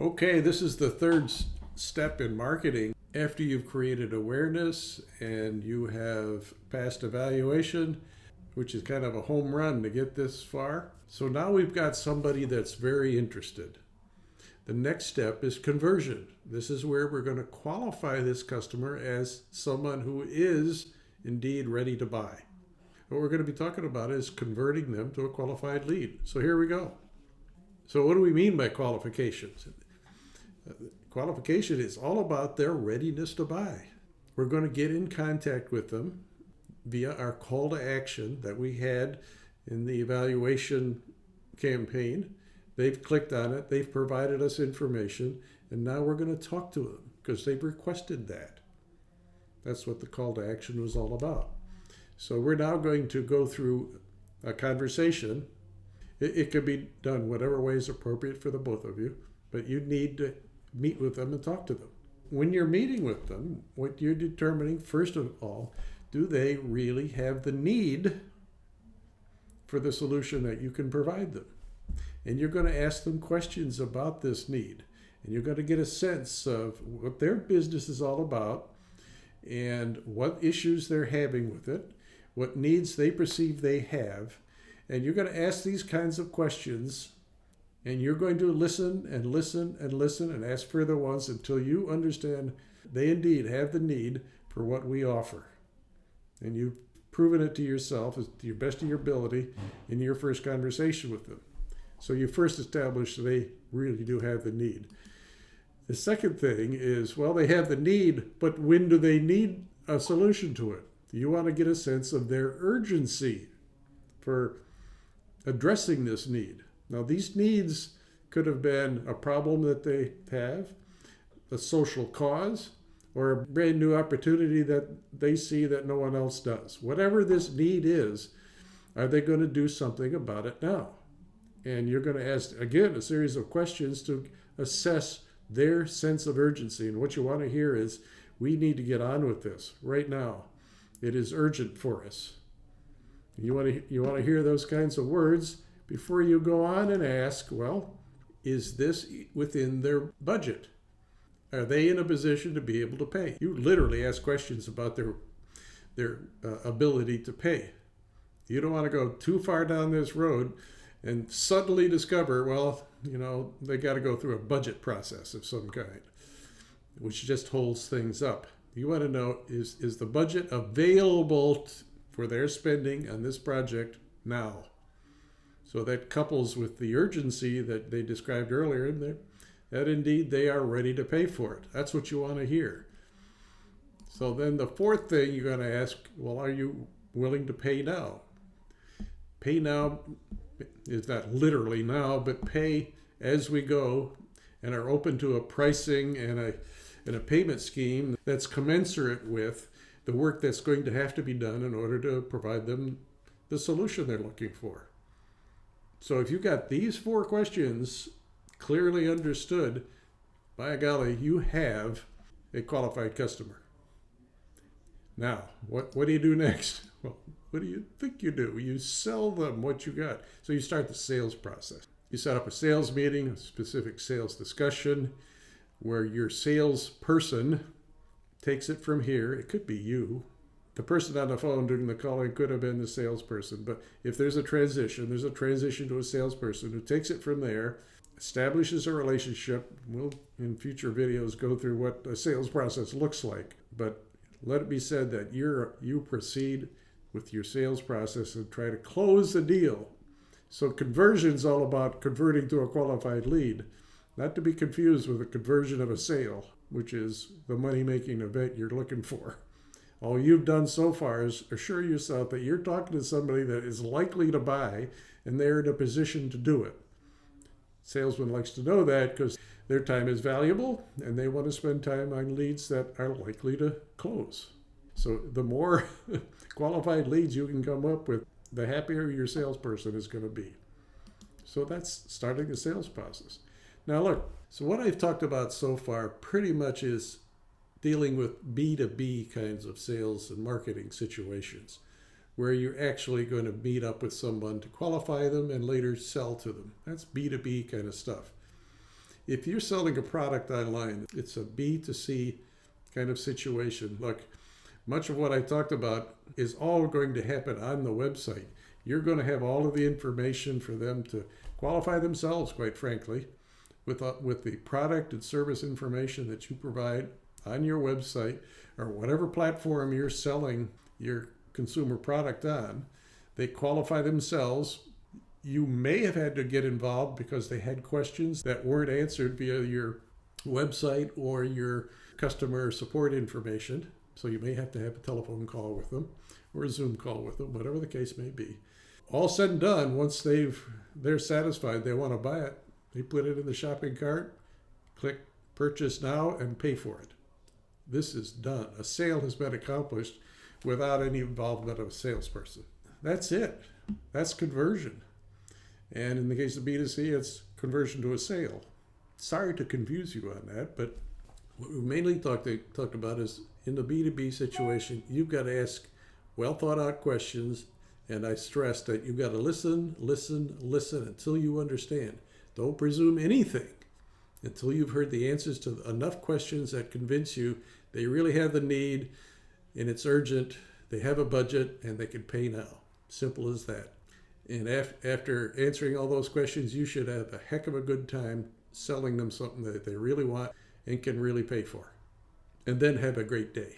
Okay, this is the third step in marketing. After you've created awareness and you have passed evaluation, which is kind of a home run to get this far. So now we've got somebody that's very interested. The next step is conversion. This is where we're going to qualify this customer as someone who is indeed ready to buy. What we're going to be talking about is converting them to a qualified lead. So here we go. So what do we mean by qualifications? Qualification is all about their readiness to buy. We're going to get in contact with them via our call to action that we had in the evaluation campaign. They've clicked on it, they've provided us information, and now we're going to talk to them because they've requested that. That's what the call to action was all about. So we're now going to go through a conversation. It could be done whatever way is appropriate for the both of you, but you need to meet with them and talk to them. When you're meeting with them, what you're determining, first of all, do they really have the need for the solution that you can provide them? And you're going to ask them questions about this need. And you're going to get a sense of what their business is all about and what issues they're having with it, what needs they perceive they have. And you're going to ask these kinds of questions, and you're going to listen and listen and listen and ask further ones until you understand they indeed have the need for what we offer. And you've proven it to yourself to your best of your ability in your first conversation with them. So you first establish they really do have the need. The second thing is, well, they have the need, but when do they need a solution to it? You want to get a sense of their urgency for addressing this need. Now, these needs could have been a problem that they have, a social cause, or a brand new opportunity that they see that no one else does. Whatever this need is, are they going to do something about it now? And you're going to ask, again, a series of questions to assess their sense of urgency. And what you want to hear is, we need to get on with this right now. It is urgent for us. You want to hear those kinds of words before you go on and ask, well, is this within their budget? Are they in a position to be able to pay? You literally ask questions about their ability to pay. You don't want to go too far down this road and suddenly discover, well, they got to go through a budget process of some kind, which just holds things up. You want to know, is the budget available for their spending on this project now? So that couples with the urgency that they described earlier, that indeed they are ready to pay for it. That's what you want to hear. So then the fourth thing you're going to ask, well, are you willing to pay now? Pay now is not literally now, but pay as we go, and are open to a pricing and a payment scheme that's commensurate with the work that's going to have to be done in order to provide them the solution they're looking for. So if you got these four questions clearly understood, by golly, you have a qualified customer. Now, what do you do next? Well, what do you think you do? You sell them what you got. So you start the sales process. You set up a sales meeting, a specific sales discussion, where your salesperson takes it from here. It could be you. The person on the phone doing the calling could have been the salesperson, but if there's a transition to a salesperson who takes it from there, establishes a relationship. We'll, in future videos, go through what a sales process looks like, but let it be said that you proceed with your sales process and try to close the deal. So conversion is all about converting to a qualified lead, not to be confused with the conversion of a sale, which is the money-making event you're looking for. All you've done so far is assure yourself that you're talking to somebody that is likely to buy, and they're in a position to do it. Salesman likes to know that because their time is valuable, and they want to spend time on leads that are likely to close. So the more qualified leads you can come up with, the happier your salesperson is going to be. So that's starting the sales process. Now look, so what I've talked about so far pretty much is dealing with B2B kinds of sales and marketing situations where you're actually going to meet up with someone to qualify them and later sell to them. That's B2B kind of stuff. If you're selling a product online, it's a B2C kind of situation. Look, much of what I talked about is all going to happen on the website. You're going to have all of the information for them to qualify themselves, quite frankly, with the product and service information that you provide on your website or whatever platform you're selling your consumer product on. They qualify themselves. You may have had to get involved because they had questions that weren't answered via your website or your customer support information. So you may have to have a telephone call with them or a Zoom call with them, whatever the case may be. All said and done, once they're satisfied, they want to buy it, they put it in the shopping cart, click purchase now, and pay for it. This is done. A sale has been accomplished without any involvement of a salesperson. That's it. That's conversion. And in the case of B2C, it's conversion to a sale. Sorry to confuse you on that, but what we mainly talked about is in the B2B situation, you've got to ask well thought out questions. And I stress that you've got to listen until you understand. Don't presume anything until you've heard the answers to enough questions that convince you they really have the need and it's urgent, they have a budget, and they can pay now. Simple as that. And after answering all those questions, you should have a heck of a good time selling them something that they really want and can really pay for. And then have a great day.